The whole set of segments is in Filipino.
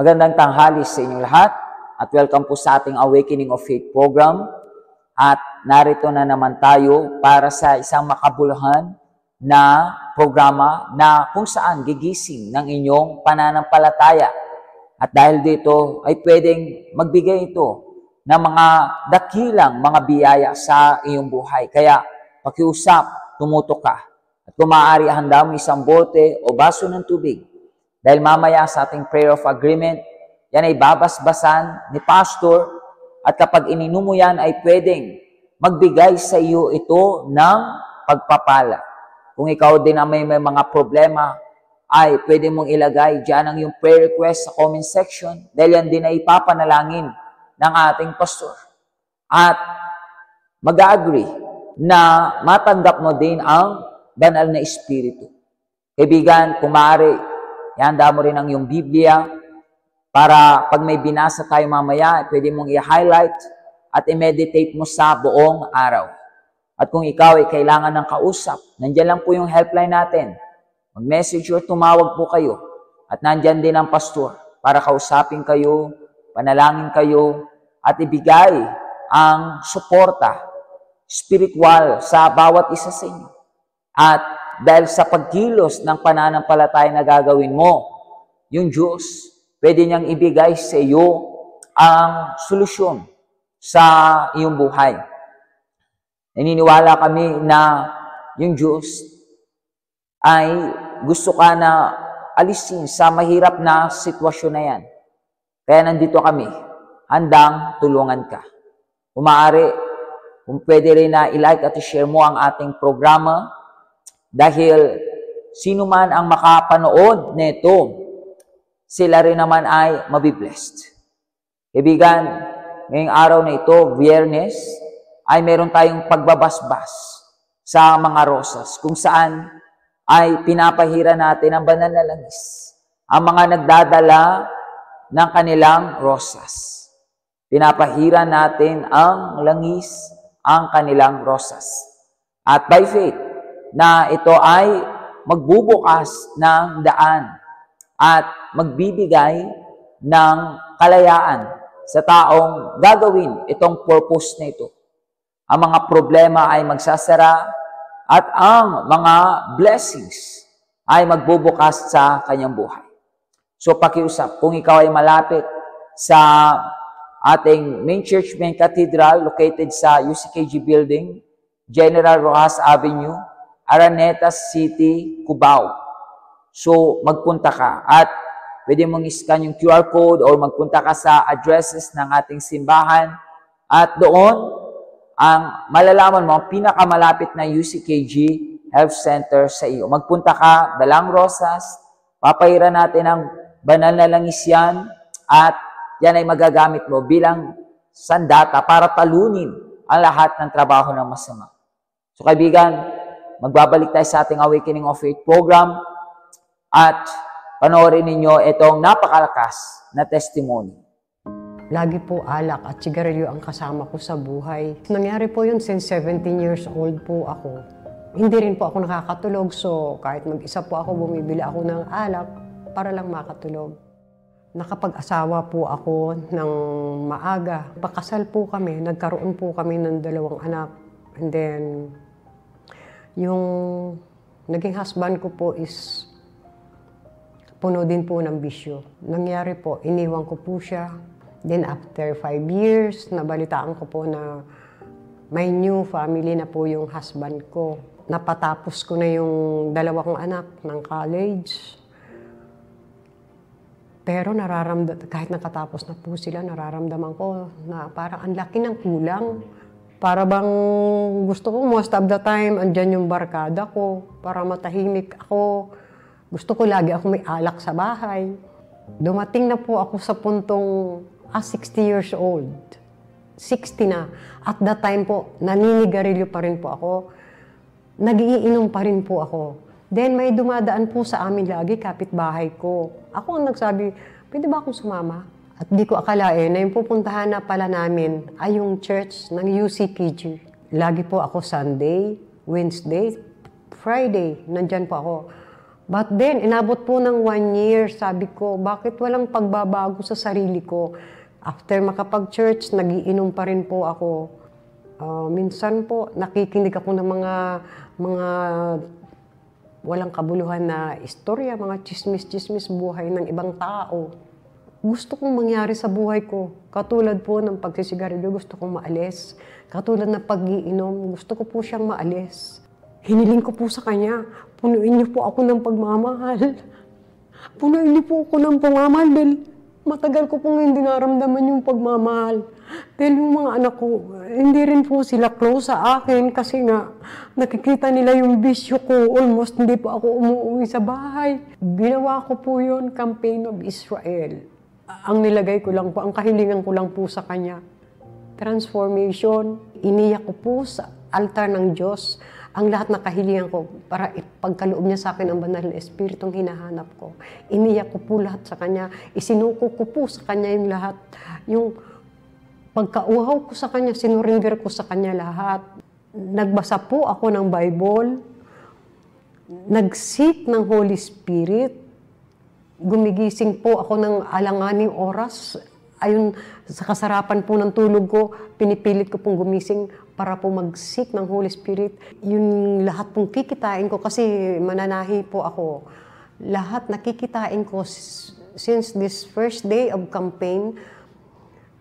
Magandang tanghali sa inyong lahat at welcome po sa ating Awakening of Faith program. At narito na naman tayo para sa isang makabuluhan na programa na kung saan gigising ng inyong pananampalataya. At dahil dito ay pwedeng magbigay ito ng mga dakilang mga biyaya sa iyong buhay. Kaya pakiusap, tumutok ka. At kung maaari, handa mo isang bote o baso ng tubig. Dahil mamaya sa ating prayer of agreement, yan ay babasbasan ni Pastor. At kapag ininom mo yan ay pwedeng magbigay sa iyo ito ng pagpapala. Kung ikaw din na may mga problema, ay pwede mong ilagay dyan ang iyong prayer request sa comment section dahil yan din ay ipapanalangin ng ating pastor. At mag-agree na matanggap mo din ang banal na Espiritu. Kaibigan, kung maaari, ihanda mo rin ang iyong Biblia para pag may binasa tayo mamaya, pwede mong i-highlight at i-meditate mo sa buong araw. At kung ikaw ay kailangan ng kausap, nandyan lang po yung helpline natin. Mag-message or tumawag po kayo. At nandyan din ang pastor para kausapin kayo, panalangin kayo, at ibigay ang suporta spiritual sa bawat isa sa inyo. At dahil sa pagkilos ng pananampalataya na gagawin mo, yung Diyos, pwede niyang ibigay sa iyo ang solusyon sa iyong buhay. Naniniwala kami na yung Diyos ay gusto ka na alisin sa mahirap na sitwasyon na yan. Kaya nandito kami, handang tulungan ka. Kung maaari, kung pwede rin na i-like at i-share mo ang ating programa dahil sino man ang makapanood nito, sila rin naman ay mabiblessed. Kaibigan, ngayong araw na ito, Biyernes, ay meron tayong pagbabasbas sa mga rosas, kung saan ay pinapahira natin ang banal na langis. Ang mga nagdadala ng kanilang rosas. Pinapahira natin ang langis, ang kanilang rosas. At by faith, na ito ay magbubukas ng daan at magbibigay ng kalayaan sa taong gagawin itong purpose na ito. Ang mga problema ay magsasara at ang mga blessings ay magbubukas sa kanyang buhay. So pakiusap, kung ikaw ay malapit sa ating main church, main cathedral located sa UCKG Building, General Rojas Avenue, Araneta City, Cubao. So, magpunta ka at pwede mong i-scan yung QR code or magpunta ka sa addresses ng ating simbahan at doon ang malalaman mo ang pinakamalapit na UCKG Health Center sa iyo. Magpunta ka, dalang rosas, papahira natin ang banal na langis yan at yan ay magagamit mo bilang sandata para talunin ang lahat ng trabaho ng masama. So kaibigan, magbabalik tayo sa ating Awakening of Faith program at panoorin ninyo itong napakalakas na testimony. Lagi po alak at sigarilyo ang kasama ko sa buhay. Nangyari po yun since 17 years old po ako. Hindi rin po ako nakakatulog, so kahit mag-isa po ako, bumibili ako ng alak para lang makatulog. Nakapag-asawa po ako ng maaga. Pakasal po kami, nagkaroon po kami ng 2 anak. And then, yung naging husband ko po is puno din po ng bisyo. Nangyari po, iniwan ko po siya. Then after 5 years, nabalitaan ko po na may new family na po yung husband ko. Napatapos ko na yung 2 kong anak ng college. Pero kahit nakatapos na po sila, nararamdaman ko na parang ang laki ng kulang. Para bang gusto ko most of the time, andyan yung barkada ko, para matahimik ako. Gusto ko lagi ako may alak sa bahay. Dumating na po ako sa puntong 60 years old. 60 na. At that time po, naninigarilyo pa rin po ako. Nagiinom pa rin po ako. Then may dumadaan po sa amin lagi, kapitbahay ko. Ako ang nagsabi, pwede ba akong sumama? At di ko akalain na yung pupuntahan na pala namin ay yung church ng UCKG. Lagi po ako Sunday, Wednesday, Friday, nandyan po ako. But then, inabot po ng 1 year, sabi ko, bakit walang pagbabago sa sarili ko? After makapag-church, nagiinom pa rin po ako. Minsan po, nakikinig ako ng mga walang kabuluhan na istorya, mga chismis-chismis buhay ng ibang tao. Gusto kong mangyari sa buhay ko. Katulad po ng pagsisigarilyo, gusto kong maalis. Katulad ng pag-iinom, gusto ko po siyang maalis. Hiniling ko po sa kanya, punuin niyo po ako ng pagmamahal. Punuin niyo po ako ng pagmamahal dahil matagal ko pong hindi naramdaman yung pagmamahal. Dahil yung mga anak ko, hindi rin po sila close sa akin kasi nga nakikita nila yung bisyo ko. Almost hindi po ako umuwi sa bahay. Ginawa ko po yun, Campaign of Israel. Ang nilagay ko lang po, ang kahilingan ko lang po sa kanya. Transformation, iniyak ko po sa altar ng Diyos ang lahat na kahilingan ko para ipagkaloob niya sa akin ang banal na espiritong hinahanap ko. Iniyak ko po lahat sa kanya. Isinuko ko po sa kanya yung lahat. Yung pagkauhaw ko sa kanya, sinurinder ko sa kanya lahat. Nagbasa po ako ng Bible. Nag-seek ng Holy Spirit. Gumigising po ako ng alanganing oras. Ayun, sa kasarapan po ng tulog ko, pinipilit ko pong gumising para po mag-seek ng Holy Spirit. Yung lahat pong kikitain ko, kasi mananahi po ako. Lahat nakikitain ko since this first day of campaign,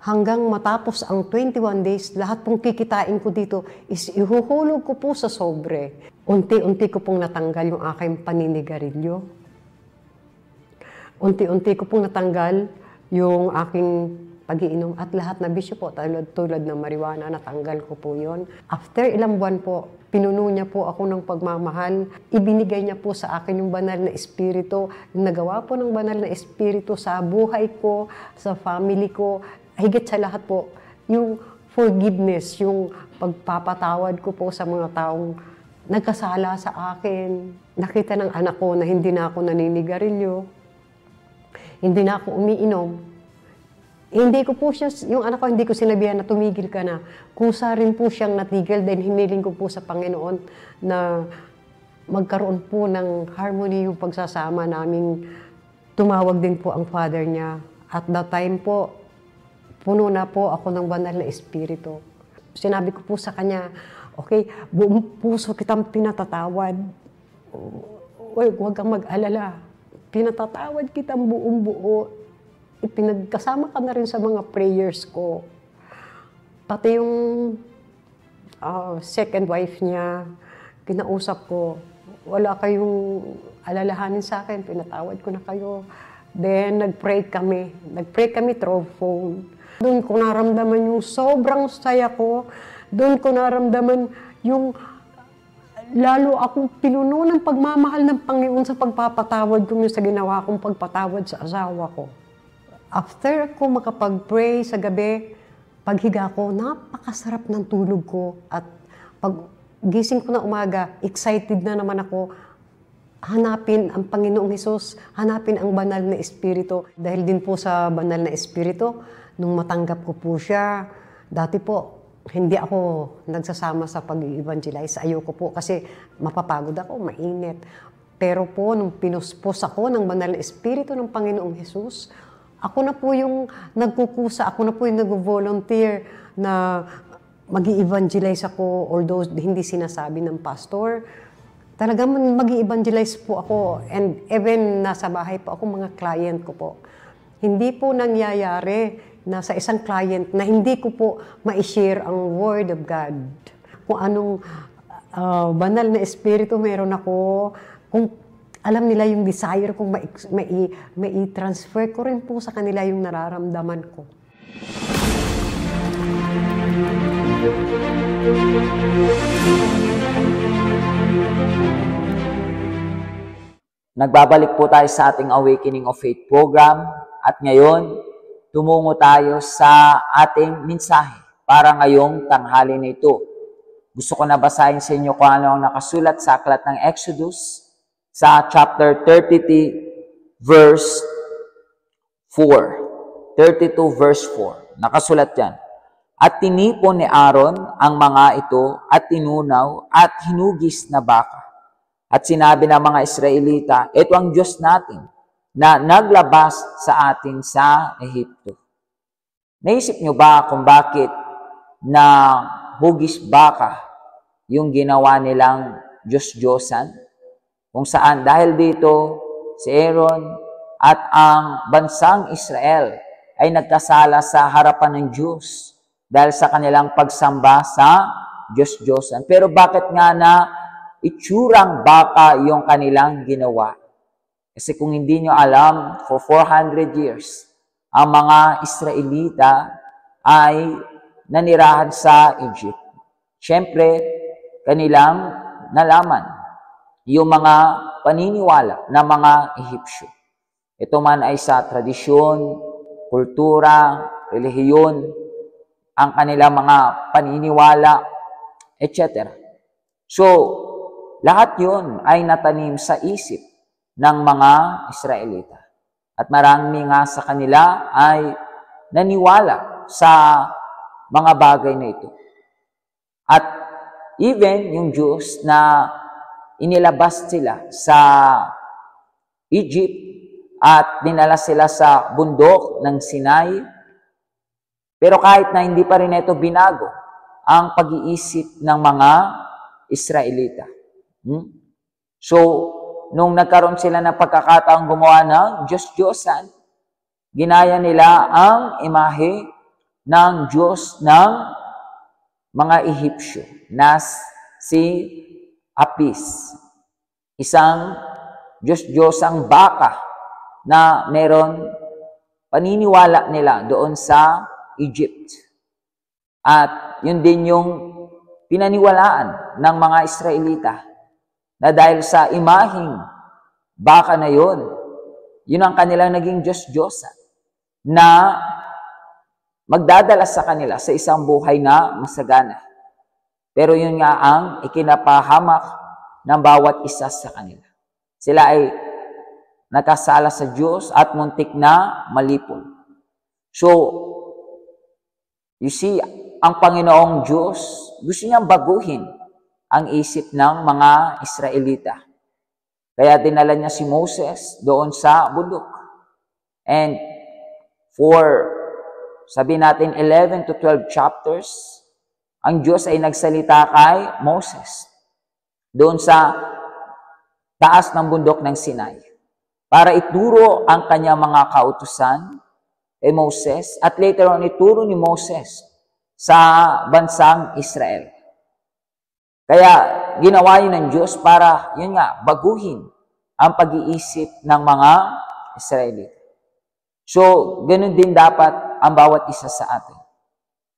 hanggang matapos ang 21 days, lahat pong kikitain ko dito is ihuhulog ko po sa sobre. Unti-unti ko pong natanggal yung aking paninigarilyo. Unti-unti ko pong natanggal yung aking pag-iinom at lahat na bisyo po, tulad ng marijuana, natanggal ko po yon. After ilang buwan po, pinuno niya po ako ng pagmamahal. Ibinigay niya po sa akin yung banal na espiritu. Yung nagawa po ng banal na espiritu sa buhay ko, sa family ko, higit sa lahat po, yung forgiveness, yung pagpapatawad ko po sa mga taong nagkasala sa akin. Nakita ng anak ko na hindi na ako naninigarilyo, hindi na ako umiinom. Hindi ko po siya, yung anak ko, hindi ko sinabihan na tumigil ka na. Kusa rin po siyang natigil dahil hiniling ko po sa Panginoon na magkaroon po ng harmony yung pagsasama namin. Tumawag din po ang father niya. At that time po, puno na po ako ng banal na espiritu. Sinabi ko po sa kanya, okay, buong puso kitang pinatatawad. Huwag kang mag-alala. Pinatatawad kitang buong buo. Ipinagkasama ka na rin sa mga prayers ko. Pati yung second wife niya, kinausap ko, wala kayong alalahanin sa akin, pinatawad ko na kayo. Then, nag-pray kami. Nag-pray kami through phone. Doon ko naramdaman yung sobrang saya ko. Doon ko naramdaman yung lalo akong pinuno ng pagmamahal ng Panginoon sa pagpapatawad ko sa ginawa kong pagpatawad sa asawa ko. After ko makapag-pray sa gabi, paghiga ko, napakasarap ng tulog ko. At pag gising ko na umaga, excited na naman ako. Hanapin ang Panginoong Hesus, hanapin ang banal na espiritu. Dahil din po sa banal na espiritu, nung matanggap ko po siya, dati po, hindi ako nagsasama sa pag-evangelize. Ayoko po kasi mapapagod ako, mainit. Pero po, nung pinuspos ako ng banal na espiritu ng Panginoong Hesus, ako na po yung nagkukusa, ako na po yung nag-volunteer na mag-i-evangelize ako, although hindi sinasabi ng pastor. Talagang mag-i-evangelize po ako, and even nasa bahay po ako, mga client ko po. Hindi po nangyayari na sa isang client na hindi ko po ma-share ang Word of God. Kung anong banal na espiritu meron ako, kung alam nila yung desire kong mai-transfer ko rin po sa kanila yung nararamdaman ko. Nagbabalik po tayo sa ating Awakening of Faith program at ngayon, tumungo tayo sa ating mensahe para ngayong tanghali na ito. Gusto ko na basahin sa inyo kung ano ang nakasulat sa aklat ng Exodus sa chapter 32 verse 4. 32 verse 4. Nakasulat yan. At tinipon ni Aaron ang mga ito at tinunaw at hinugis na baka. At sinabi ng mga Israelita, ito ang Diyos natin na naglabas sa atin sa Ehipto. Naisip nyo ba kung bakit na hugis baka yung ginawa nilang Diyos-Diyosan? Kung saan dahil dito si Aaron at ang bansang Israel ay nagkasala sa harapan ng Diyos dahil sa kanilang pagsamba sa Diyos-Diyosan. Pero bakit nga na itsurang baka yung kanilang ginawa? Kasi kung hindi nyo alam, for 400 years, ang mga Israelita ay nanirahan sa Egypt. Siyempre, kanilang nalaman yung mga paniniwala ng mga Ehipsyo. Ito man ay sa tradisyon, kultura, relihiyon, ang kanilang mga paniniwala, etc. So, lahat yun ay natanim sa isip ng mga Israelita. At marami nga sa kanila ay naniwala sa mga bagay na ito. At even yung Diyos na inilabas sila sa Egypt at dinala sila sa bundok ng Sinai, pero kahit na hindi pa rin ito binago ang pag-iisip ng mga Israelita. So, nung nagkaroon sila ng pagkakataong gumawa ng Diyos-Diyosan, ginaya nila ang imahe ng Diyos ng mga Ehipsyo na si Apis. Isang Diyos-Diyosang baka na meron paniniwala nila doon sa Egypt. At yun din yung pinaniwalaan ng mga Israelita na dahil sa imaheng baka na yun ang kanilang naging Diyos-Diyosan na magdadala sa kanila sa isang buhay na masagana. Pero yun nga ang ikinapahamak ng bawat isa sa kanila. Sila ay nakasala sa Diyos at muntik na malipol. So, you see, ang Panginoong Diyos, gusto niyang baguhin ang isip ng mga Israelita. Kaya dinala niya si Moses doon sa bundok. And for, sabi natin, 11 to 12 chapters, ang Diyos ay nagsalita kay Moses doon sa taas ng bundok ng Sinai para ituro ang kanyang mga kautusan kay Moses at later on ituro ni Moses sa bansang Israel. Kaya ginawa yun ng Diyos para, yun nga, baguhin ang pag-iisip ng mga Israelita. So, ganun din dapat ang bawat isa sa atin.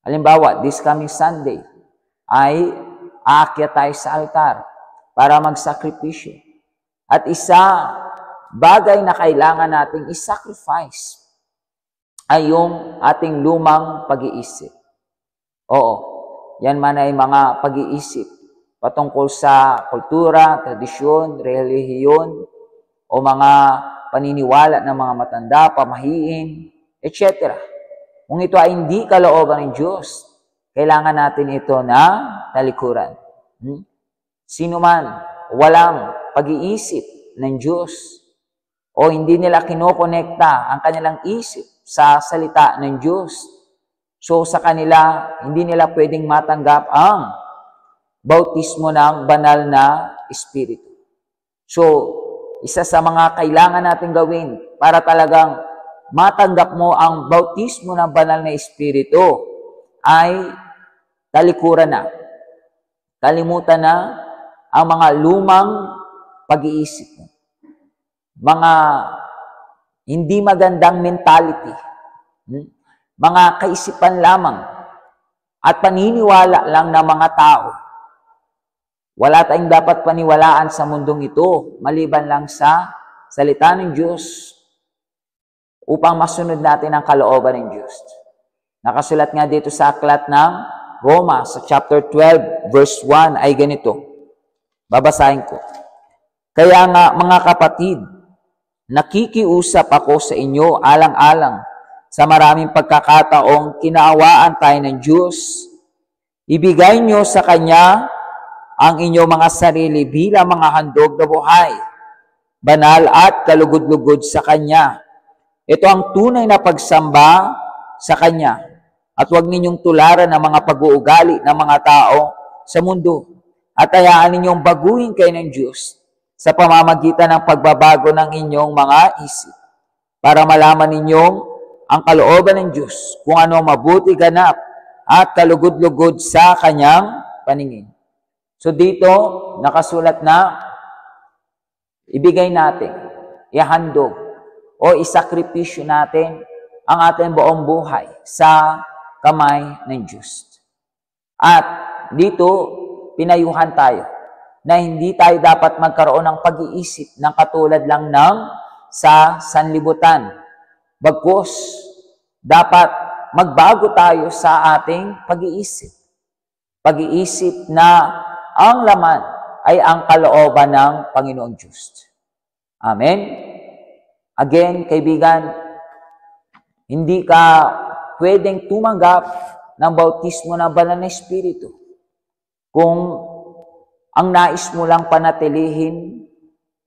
Halimbawa, this coming Sunday ay aakyat tayo sa altar para magsakripisyo. At isa bagay na kailangan nating isacrifice ay yung ating lumang pag-iisip. Oo, yan man ay mga pag-iisip patungkol sa kultura, tradisyon, relihiyon, o mga paniniwala ng mga matanda, pamahiin, etc. Kung ito ay hindi kalooban ng Diyos, kailangan natin ito na talikuran. Sino man walang pag-iisip ng Diyos o hindi nila kinokonekta ang kanilang isip sa salita ng Diyos, so sa kanila, hindi nila pwedeng matanggap ang bautismo ng banal na Espiritu. So, isa sa mga kailangan natin gawin para talagang matanggap mo ang bautismo ng banal na Espiritu ay talikuran na. Kalimutan na ang mga lumang pag-iisip mo. Mga hindi magandang mentality. Mga kaisipan lamang at paniniwala lang ng mga tao. Wala tayong dapat paniwalaan sa mundong ito, maliban lang sa salita ng Diyos upang masunod natin ang kalooban ng Diyos. Nakasulat nga dito sa aklat ng Roma, sa chapter 12, verse 1, ay ganito. Babasahin ko. Kaya nga, mga kapatid, nakikiusap ako sa inyo alang-alang sa maraming pagkakataong kinaawaan tayo ng Diyos. Ibigay nyo sa Kanya ang inyong mga sarili bilang mga handog na buhay, banal at kalugod-lugod sa Kanya. Ito ang tunay na pagsamba sa Kanya. At huwag ninyong tularan ang mga pag-uugali ng mga tao sa mundo. At hayaan ninyong baguhin kayo ng Diyos sa pamamagitan ng pagbabago ng inyong mga isip, para malaman ninyong ang kalooban ng Diyos, kung ano mabuti, ganap, at kalugod-lugod sa Kanyang paningin. So dito, nakasulat na, ibigay natin, ihandog, o isakripisyo natin ang ating buong buhay sa kamay ng Diyos. At dito, pinayuhan tayo na hindi tayo dapat magkaroon ng pag-iisip ng katulad lang ng sa sanlibutan. Bagkus, dapat magbago tayo sa ating pag-iisip. Pag-iisip na ang laman ay ang kalooban ng Panginoong Diyos. Amen? Again, kaibigan, hindi ka pwedeng tumanggap ng bautismo ng Banal na Espiritu kung ang nais mo lang panatilihin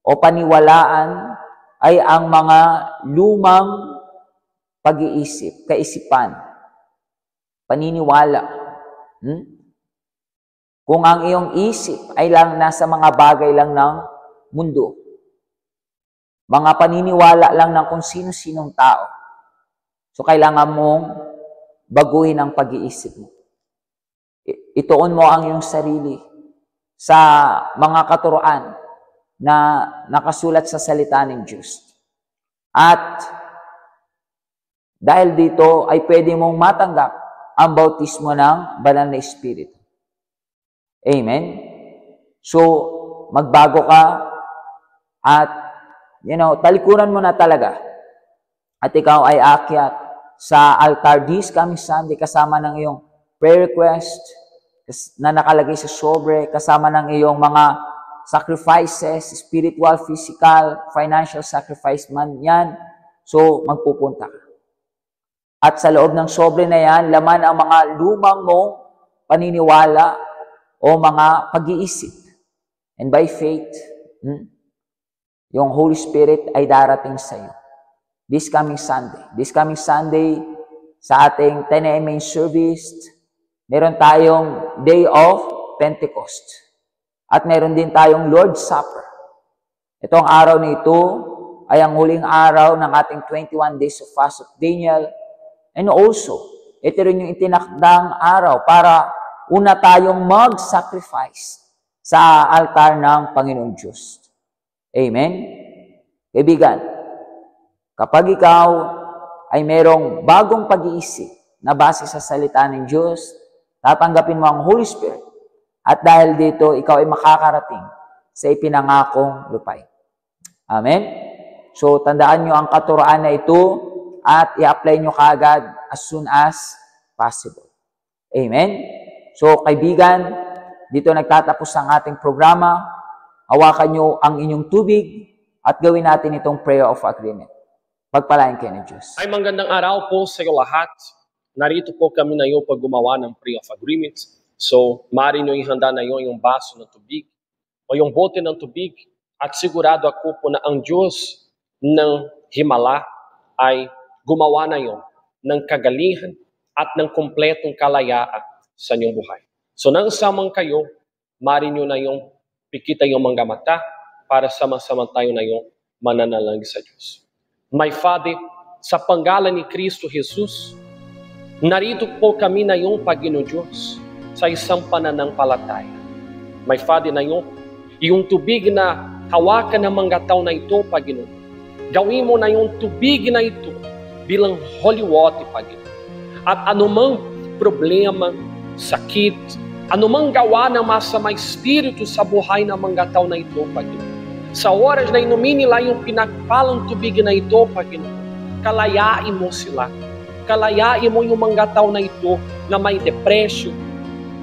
o paniwalaan ay ang mga lumang pag-iisip, kaisipan, paniniwala. Kung ang iyong isip ay lang nasa mga bagay lang ng mundo, mga paniniwala lang ng kung sino-sinong tao, so kailangan mong baguhin ang pag-iisip mo. Ituon mo ang iyong sarili sa mga katuroan na nakasulat sa salita ng Diyos. At dahil dito ay pwede mong matanggap ang bautismo ng Banal na Espiritu. Amen? So, magbago ka at, talikuran mo na talaga. At ikaw ay akyat sa altar this coming Sunday kasama ng iyong prayer request na nakalagay sa sobre, kasama ng iyong mga sacrifices, spiritual, physical, financial sacrifice man yan. So, magpupunta ka. At sa loob ng sobre na yan, laman ang mga lumang mong paniniwala o mga pag-iisip. And by faith, yung Holy Spirit ay darating sa iyo. This coming Sunday, sa ating 10 a.m. main service, meron tayong Day of Pentecost. At meron din tayong Lord's Supper. Itong araw na ito ay ang huling araw ng ating 21 days of fast of Daniel. And also, ito rin yung itinakdang araw para una tayong mag-sacrifice sa altar ng Panginoong Diyos. Amen? Kaibigan, kapag ikaw ay merong bagong pag-iisip na base sa salita ng Diyos, tatanggapin mo ang Holy Spirit. At dahil dito, ikaw ay makakarating sa ipinangakong lupay. Amen? So, tandaan nyo ang katuroan na ito at i-apply nyo kaagad as soon as possible. Amen? So, kaibigan, dito nagtatapos ang ating programa. Hawakan nyo ang inyong tubig at gawin natin itong prayer of agreement. Pagpalain kayo ng Diyos. Ay magandang araw po sa iyo lahat. Narito po kami na iyo pag gumawa ng prayer of agreement. So, maaari nyo ihanda na yung baso ng tubig o yung bote ng tubig at sigurado ako po na ang Diyos ng Himala ay gumawa na yon ng kagalingan at ng kumpletong kalayaan sa inyong buhay. So, nang samang kayo, maaari nyo na yung pikita yung mga mata para sama-sama tayo na yung mananalang sa Diyos. My Father, sa panggalan ni Kristo Jesus, narito po kami na yung Panginoon Diyos sa isang pananampalataya. My Father, na yung tubig na hawakan ng mga tao na ito, Panginoon, gawin mo na yung tubig na ito bilang holy water, Panginoon. At anumang problema, sakit, anumang gawa ng masama espiritu sa buhay ng mga tao na ito, Panginoon. Sa oras na inumin nila yung pinagpalang tubig na ito, Panginoon, kalayain mo sila. Kalayain mo yung mga tao na ito na may depression,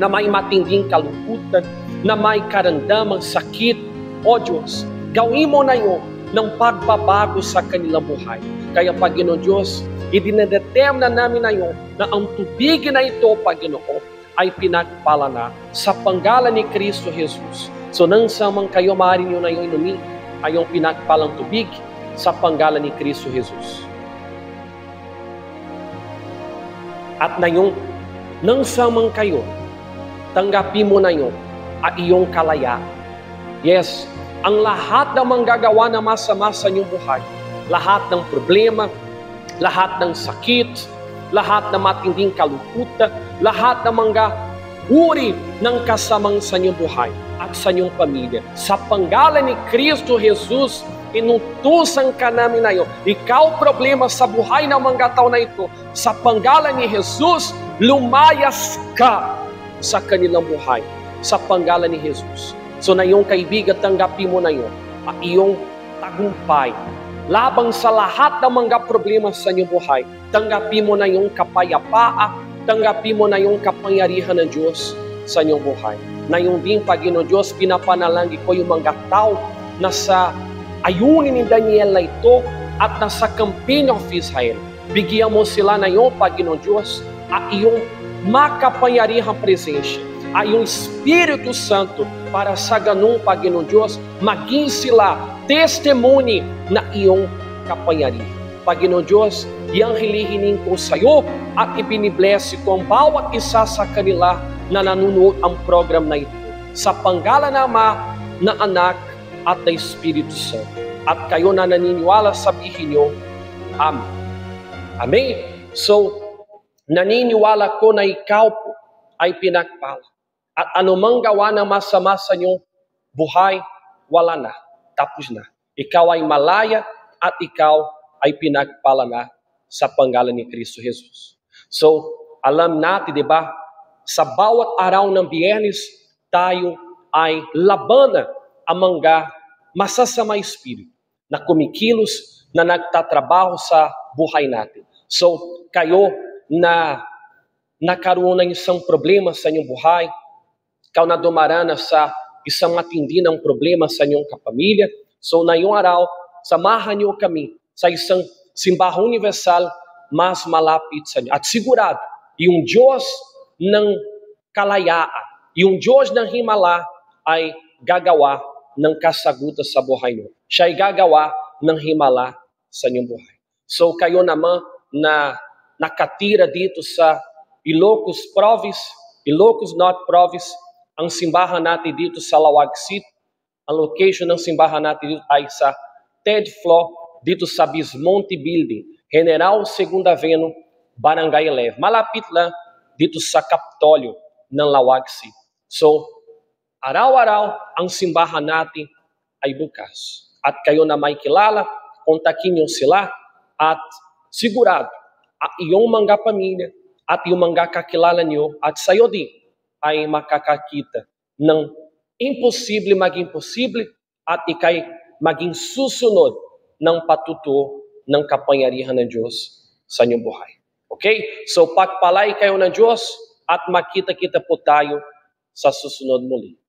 na may matinding kalungkutan, na may karamdamang sakit. O Diyos, gawin mo na yun ng pagbabago sa kanilang buhay. Kaya, Panginoon Diyos, idinadetermina namin na yun na ang tubig na ito, Panginoon, ay pinagpala na sa panggalan ni Kristo Jesus. So nang sa man kayo maaari nyo na yung inumin ay yung pinagpalang tubig sa panggalan ni Kristo Jesus. At na yung nang sa man kayo, tanggapin mo na yung iyong kalayaan. Yes, ang lahat ng manggagawa na masama sa inyong buhay, lahat ng problema, lahat ng sakit, lahat ng matinding kalungkutan, lahat ng mga uri ng kasamang sa inyong buhay at sa inyong pamilya. Sa panggalan ni Kristo Jesus, inutusan ka namin na iyo. Ikaw problema sa buhay ng mga tao na ito. Sa panggalan ni Jesus, lumayas ka sa kanilang buhay. Sa panggalan ni Jesus. So na iyong kaibigan, tanggapin mo na yun. Iyong tagumpay. Labang sa lahat ng mga problema sa inyong buhay, tanggapin mo na yung kapayapaan, tanggapin mo na yung kapangyarihan ng Diyos sa inyong buhay. Na yung din, Panginoon Diyos, pinapanalangin ko yung mga tao na sa ayunin ni Daniel na ito at nasa campaign of Israel. Bigyan mo sila na yung Panginoon Diyos at iyong makapangyarihang presensya, ay yung Espiritu Santo para sa ganung Panginoon Diyos, maging sila testimony na iyong kapangyarihan. Panginoon Diyos, iyang hilihining ko sa iyo at ibinibless ko ang bawat isa sa kanila na nanonood ang program na ito. Sa panggalan ng Ama, na Anak, at ng Espiritu Santo. At kayo na naniniwala, sabihin niyo, Amen. Amen. So, naniniwala ko na ikaw po ay pinagpala. At anumang gawa ng masama sa inyong buhay, wala na. Tapos na. Ikaw ay malaya at ikaw ay pinagpala na sa panggalan ni Kristo Jesus. So, alam natin, di ba? Sa bawat araw ng Biyernes, tayo ay labanan ang mga masasama espiritu na kumikilos, na nagtatrabaho sa buhay natin. So, kayo na nakaroon ng isang problema sa inyong buhay, ikaw na dumaranas sa isang matindi ng problema sa inyong kapamilya, so na yung araw, samahan niyo kami sa isang simbahang universal mas malapit sa inyo. At sigurado, yung Diyos ng kalayaan, yung Diyos ng himala ay gagawa ng kasagutan sa buhay niyo. Siya ay gagawa ng himala sa inyong buhay. So kayo naman na nakatira dito sa Ilocos Province, Ilocos North Province, ang simbahan natin dito sa Lawag City, ang location ng simbahan natin dito ay sa 3rd floor, dito sa Bismonte Building, General 2ª Avenue, Barangay 11. Malapit lang dito sa Kapitolyo ng Lawag City. So, araw-araw ang simbahan natin ay bukas. At kayo na may kilala, kontakin niyo sila at sigurado ang iyong mga pamilya at iyong mga kakilala niyo at sa iyo din ay makakakita ng imposible maging posible at ikay maging susunod ng patutuo ng kapangyarihan ng Diyos sa inyong buhay. Okay? So pagpalay kayo ng Diyos at makita-kita po tayo sa susunod muli.